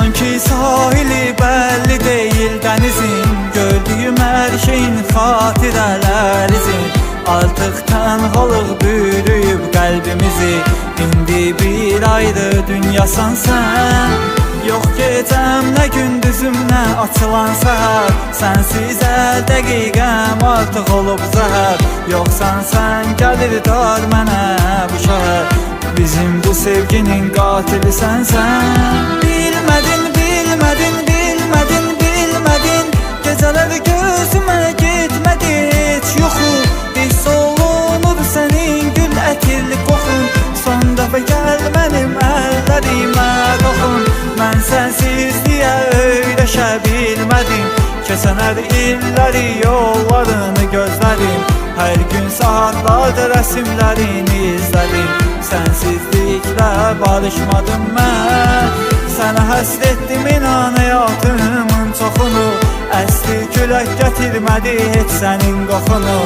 Sanki sahili belli değil denizin, gördüğüm her şeyin hatıreler izin. Artık tenhalıq bürüyüb qəlbimizi, indi bir ayrı dünyasan sen. Yok gecəm nə gündüzüm nə açılan səhər, sensiz hər dəqiqəm artıq olub zəhər. Yoxsan sən gəlir dar mənə bu şəhər, bizim bu sevginin qatili sənsən. Bilmədin, bilmədin, bilmədin, bilmədin, gecələr gözümə getmədi heç yoxu. Hiss olunur sənin gül ətirli qoxun, son dəfə gəl mənim əllərimə toxun. Mən sensizliyə öyrəşə bilmədim, keçən hər illəri yollarını gözlədim. Hər gün saatlarca rəsimlərini izlədim, sensizliklə barışmadım mən. Sənə həsr etdim inan həyatımın çoxunu, əsli külək gətirmədi heç sənin qoxunu.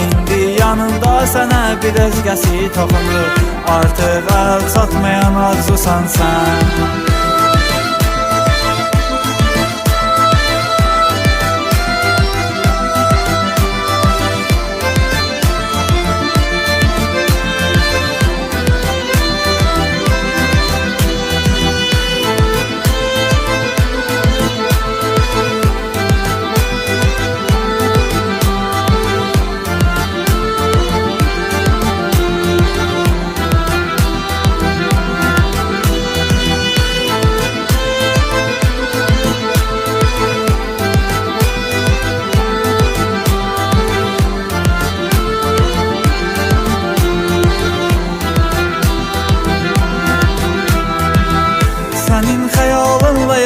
İndi yanında sənə bir özgəsi toxunur, artıq əl çatmayan arzusan sən.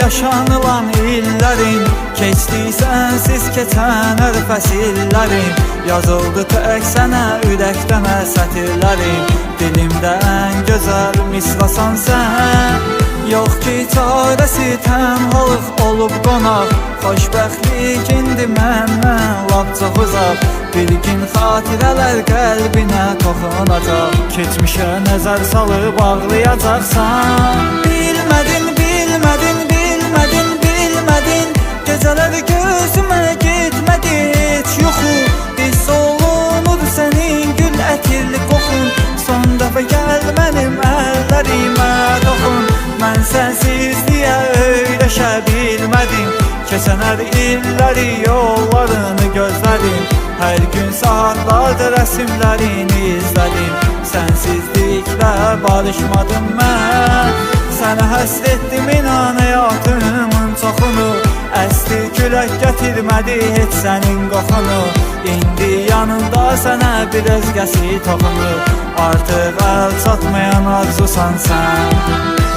Yaşanılan illərin, keçdi sənsiz keçən hər fəsillərin. Yazıldı tək sənə ürəkdən sətirlərin, dilimdə ən gözəl mislasan sən. Yox ki çarəsi tənhalıq olub qonaq, xoşbəxtlik indi məndən lap çox uzaq. Bir gün xatirələr qəlbinə toxunacaq, keçmişə nəzər salıb ağlayacaqsan. Bilmədin, bilmədin, bilmədin, bilmədin, gecələr gözümə getmədi heç yoxu. Hiss olunur sənin gül ətirli qoxun, son dəfə gəl mənim əllərimə toxun. Mən sənsizliyə öyrəşə bilmədim, keçən hər illəri yollarını gözlədim. Hər gün saatlarca rəsimlərini izlədim, sensizliklə barışmadım mən. Sənə həsr etdim inan həyatımın çoxunu, əsli külək gətirmədi heç sənin qoxunu. İndi yanında sənə bir özgəsi toxunur, artıq əl çatmayan arzusan sən.